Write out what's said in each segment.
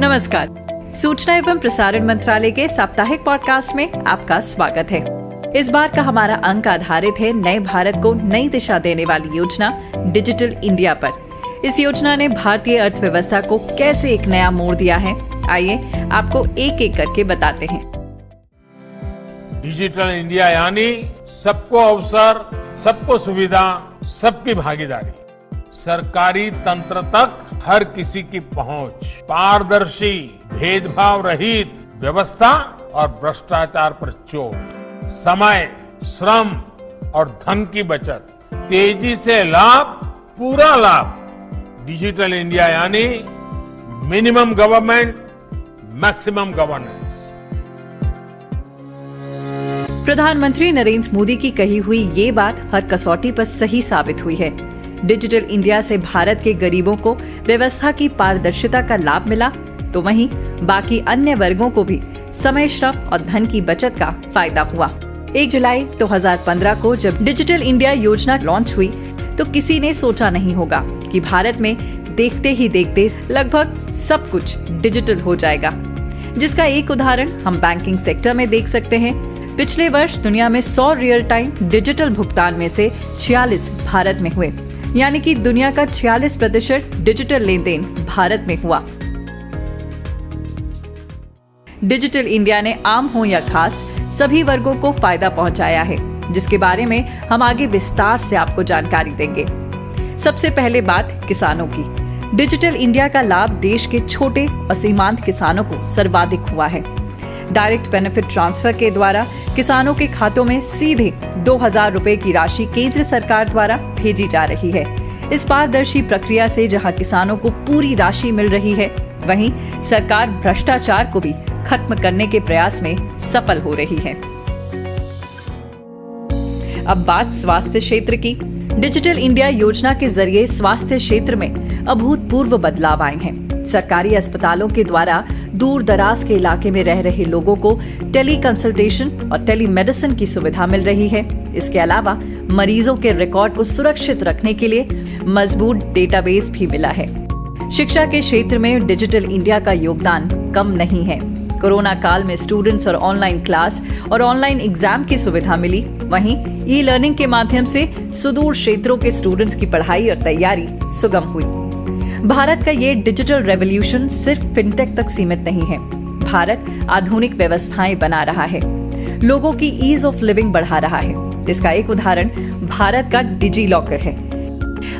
नमस्कार। सूचना एवं प्रसारण मंत्रालय के साप्ताहिक पॉडकास्ट में आपका स्वागत है। इस बार का हमारा अंक आधारित है नए भारत को नई दिशा देने वाली योजना डिजिटल इंडिया पर। इस योजना ने भारतीय अर्थव्यवस्था को कैसे एक नया मोड़ दिया है, आइए आपको एक एक करके बताते हैं। डिजिटल इंडिया यानी सबको अवसर, सबको सुविधा, सबकी भागीदारी। सरकारी तंत्र तक हर किसी की पहुंच, पारदर्शी, भेदभाव रहित व्यवस्था और भ्रष्टाचार पर चोट, समय, श्रम और धन की बचत, तेजी से लाभ, पूरा लाभ। डिजिटल इंडिया यानी मिनिमम गवर्नमेंट, मैक्सिमम गवर्नेंस। प्रधानमंत्री नरेंद्र मोदी की कही हुई ये बात हर कसौटी पर सही साबित हुई है। डिजिटल इंडिया से भारत के गरीबों को व्यवस्था की पारदर्शिता का लाभ मिला, तो वहीं बाकी अन्य वर्गों को भी समय, श्रम और धन की बचत का फायदा हुआ। 1 जुलाई 2015 को जब डिजिटल इंडिया योजना लॉन्च हुई तो किसी ने सोचा नहीं होगा कि भारत में देखते ही देखते लगभग सब कुछ डिजिटल हो जाएगा, जिसका एक उदाहरण हम बैंकिंग सेक्टर में देख सकते हैं। पिछले वर्ष दुनिया में 100 रियल टाइम डिजिटल भुगतान में से 46 भारत में हुए, यानी कि दुनिया का 46% डिजिटल लेन देन भारत में हुआ। डिजिटल इंडिया ने आम हो या खास सभी वर्गों को फायदा पहुंचाया है, जिसके बारे में हम आगे विस्तार से आपको जानकारी देंगे। सबसे पहले बात किसानों की। डिजिटल इंडिया का लाभ देश के छोटे और सीमांत किसानों को सर्वाधिक हुआ है। डायरेक्ट बेनिफिट ट्रांसफर के द्वारा किसानों के खातों में सीधे 2000 रुपए की राशि केंद्र सरकार द्वारा भेजी जा रही है। इस पारदर्शी प्रक्रिया से जहां किसानों को पूरी राशि मिल रही है, वहीं सरकार भ्रष्टाचार को भी खत्म करने के प्रयास में सफल हो रही है। अब बात स्वास्थ्य क्षेत्र की। डिजिटल इंडिया योजना के जरिए स्वास्थ्य क्षेत्र में अभूतपूर्व बदलाव आए हैं। सरकारी अस्पतालों के द्वारा दूर दराज के इलाके में रह रहे लोगों को टेली कंसल्टेशन और टेलीमेडिसिन की सुविधा मिल रही है। इसके अलावा मरीजों के रिकॉर्ड को सुरक्षित रखने के लिए मजबूत डेटाबेस भी मिला है। शिक्षा के क्षेत्र में डिजिटल इंडिया का योगदान कम नहीं है। कोरोना काल में स्टूडेंट्स और ऑनलाइन क्लास और ऑनलाइन एग्जाम की सुविधा मिली। वहीं ई लर्निंग के माध्यम से सुदूर क्षेत्रों के स्टूडेंट्स की पढ़ाई और तैयारी सुगम हुई। भारत का ये डिजिटल रेवोल्यूशन सिर्फ फिनटेक तक सीमित नहीं है। भारत आधुनिक व्यवस्थाएं बना रहा है, लोगों की ईज ऑफ लिविंग बढ़ा रहा है। इसका एक उदाहरण भारत का डिजी लॉकर है।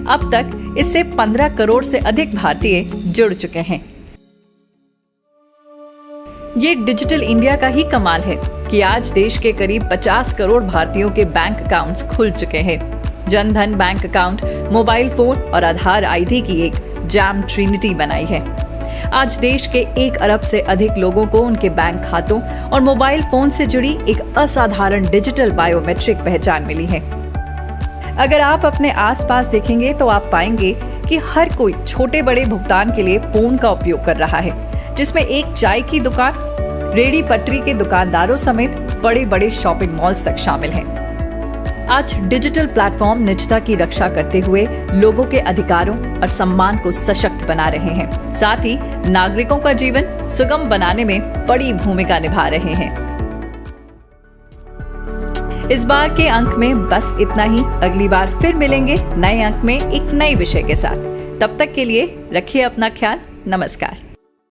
अब तक इससे 15 करोड़ से अधिक भारतीय जुड़ चुके हैं। ये डिजिटल इंडिया का ही कमाल है कि आज देश के करीब 50 करोड़ भारतीयों के बैंक अकाउंट्स खुल चुके हैं। Jan Dhan bank account, mobile phone और आधार आईडी की एक जैम ट्रिनिटी बनाई है। आज देश के 1 अरब से अधिक लोगों को उनके बैंक खातों और मोबाइल फोन से जुड़ी एक असाधारण डिजिटल बायोमेट्रिक पहचान मिली है। अगर आप अपने आसपास देखेंगे तो आप पाएंगे कि हर कोई छोटे बड़े भुगतान के लिए फोन का उपयोग कर रहा है, जिसमें एक चाय की दुकान, रेडी पटरी के दुकानदारों समेत बड़े बड़े शॉपिंग मॉल्स तक शामिल हैं। आज डिजिटल प्लेटफॉर्म निजता की रक्षा करते हुए लोगों के अधिकारों और सम्मान को सशक्त बना रहे हैं, साथ ही नागरिकों का जीवन सुगम बनाने में बड़ी भूमिका निभा रहे हैं। इस बार के अंक में बस इतना ही। अगली बार फिर मिलेंगे नए अंक में एक नए विषय के साथ। तब तक के लिए रखिए अपना ख्याल। नमस्कार।